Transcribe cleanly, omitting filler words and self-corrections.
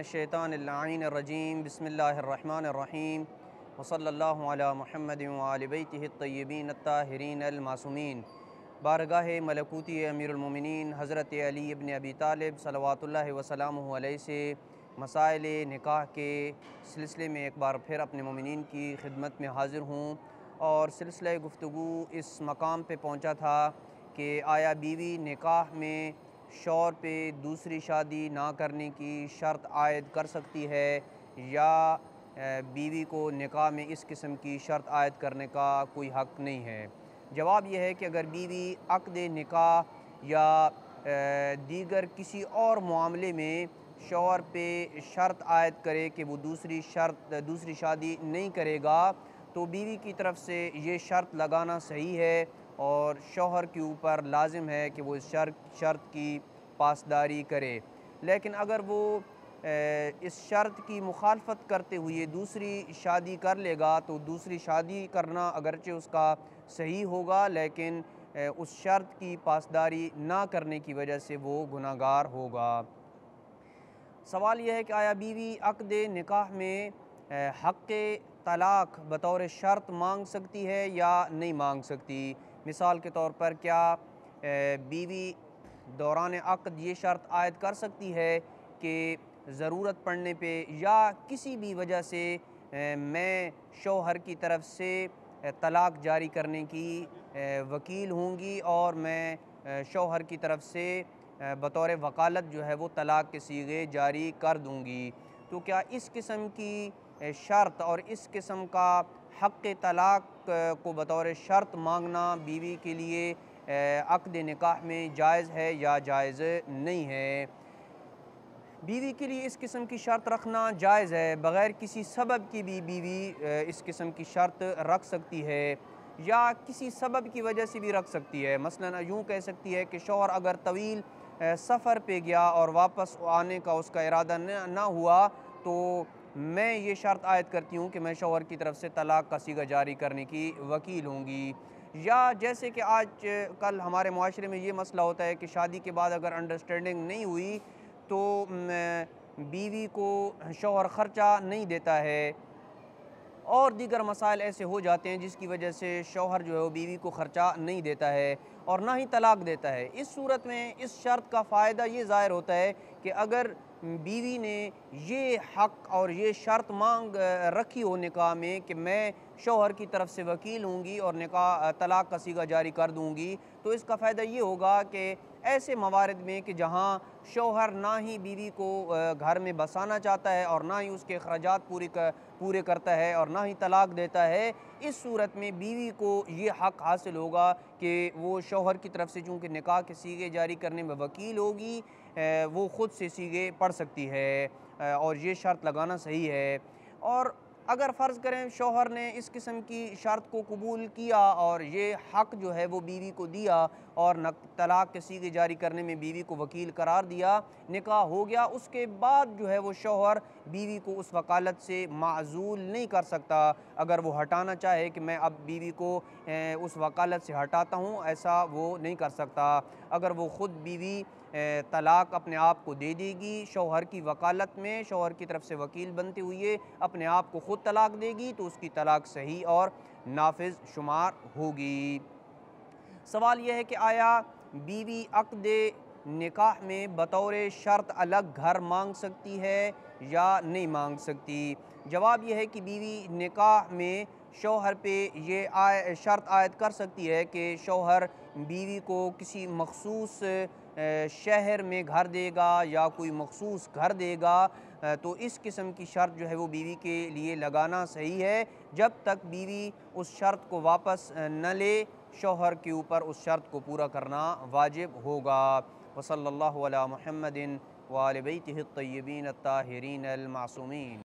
मिनश्शैतानिर्रजीम बिस्मिल्लाहिर्रहमानिर्रहीम वसल्लल्लाहु अला मुहम्मद व आलि बैतिहि अत्तय्यबीन अत्ताहिरीन अल-मासूमीन। बारगाह मलकूती अमीरुल मोमिनीन हज़रत अली इब्न अबी तालिब सल्लल्लाहु वसल्लमुहु अलैहि से मसाइल निकाह के सिलसिले में एक बार फिर अपने मोमिनीन की खिदमत में हाज़िर हूँ। और सिलसिला गुफ्तगू इस मकाम पे पहुँचा था कि आया बीवी निकाह में शौहर पे दूसरी शादी ना करने की शर्त आयद कर सकती है या बीवी को निकाह में इस किस्म की शर्त आयद करने का कोई हक़ नहीं है। जवाब यह है कि अगर बीवी अक़्द निकाह या दीगर किसी और मामले में शौहर पे शर्त आयद करे कि वो दूसरी शादी नहीं करेगा, तो बीवी की तरफ से ये शर्त लगाना सही है और शौहर के ऊपर लाजिम है कि वो इस शर्त की पासदारी करे। लेकिन अगर वो इस शर्त की मुखालफत करते हुए दूसरी शादी कर लेगा तो दूसरी शादी करना अगरचे उसका सही होगा, लेकिन उस शर्त की पासदारी ना करने की वजह से वो गुनाहगार होगा। सवाल यह है कि आया बीवी अक़्द निकाह में हक़ तलाक़ बतौर शर्त मांग सकती है या नहीं मांग सकती। मिसाल के तौर पर क्या बीवी दौरान अक़्द ये शर्त आयद कर सकती है कि ज़रूरत पड़ने पे या किसी भी वजह से मैं शौहर की तरफ से तलाक़ जारी करने की वकील होंगी और मैं शौहर की तरफ से बतौर वकालत जो है वो तलाक़ के सीगे जारी कर दूंगी। तो क्या इस किस्म की शर्त और इस किस्म का हक़ तलाक़ को बतौर शर्त मांगना बीवी के लिए अक़्द निकाह में जायज़ है या जायज़ नहीं है। बीवी के लिए इस किस्म की शर्त रखना जायज़ है, बग़ैर किसी सबब की भी बीवी इस किस्म की शर्त रख सकती है या किसी सबब की वजह से भी रख सकती है। मसलन यूँ कह सकती है कि शौहर अगर तवील सफ़र पे गया और वापस आने का उसका इरादा ना हुआ तो मैं ये शर्त आयद करती हूँ कि मैं शौहर की तरफ से तलाक़ का सीगा जारी करने की वकील होंगी। या जैसे कि आज कल हमारे मुआशरे में ये मसला होता है कि शादी के बाद अगर अंडरस्टैंडिंग नहीं हुई तो बीवी को शौहर ख़र्चा नहीं देता है और दीगर मसाइल ऐसे हो जाते हैं जिसकी वजह से शौहर जो है वो बीवी को ख़र्चा नहीं देता है और ना ही तलाक़ देता है। इस सूरत में इस शर्त का फ़ायदा ये ज़ाहिर होता है कि अगर बीवी ने ये हक़ और ये शर्त मांग रखी हो निकाह में कि मैं शौहर की तरफ से वकील होंगी और निकाह तलाक़ का सीगा जारी कर दूंगी, तो इसका फ़ायदा ये होगा कि ऐसे मवारिद में कि जहाँ शौहर ना ही बीवी को घर में बसाना चाहता है और ना ही उसके अखराजात पूरे करता है और ना ही तलाक़ देता है, इस सूरत में बीवी को ये हक़ हासिल होगा कि वो शौहर की तरफ से चूँकि निकाह के सीगे जारी करने में वकील होगी, वो ख़ुद से सीगे पढ़ सकती है और ये शर्त लगाना सही है। और अगर फ़र्ज़ करें शौहर ने इस किस्म की शर्त को कबूल किया और ये हक़ जो है वो बीवी को दिया और तलाक़ के सीगे जारी करने में बीवी को वकील करार दिया, निकाह हो गया, उसके बाद जो है वो शौहर बीवी को उस वकालत से माज़ूल नहीं कर सकता। अगर वो हटाना चाहे कि मैं अब बीवी को उस वकालत से हटाता हूँ, ऐसा वो नहीं कर सकता। अगर वो ख़ुद बीवी तलाक़ अपने आप को दे देगी शौहर की वकालत में, शौहर की तरफ से वकील बनते हुए अपने आप को ख़ुद तलाक़ देगी तो उसकी तलाक़ सही और नाफिज शुमार होगी। सवाल यह है कि आया बीवी अक़्द निकाह में बतौर शर्त अलग घर मांग सकती है या नहीं मांग सकती। जवाब यह है कि बीवी निकाह में शौहर पे ये शर्त आयद कर सकती है कि शौहर बीवी को किसी मखसूस शहर में घर देगा या कोई मखसूस घर देगा, तो इस किस्म की शर्त जो है वो बीवी के लिए लगाना सही है जब तक बीवी उस शर्त को वापस न ले। शौहर के ऊपर उस शर्त को पूरा करना वाजिब होगा। वसल्लल्लाहु अला मुहम्मदिन व आलि बैतिहि अत्तय्यबीन अत्ताहिरीन अल-मासूमीन।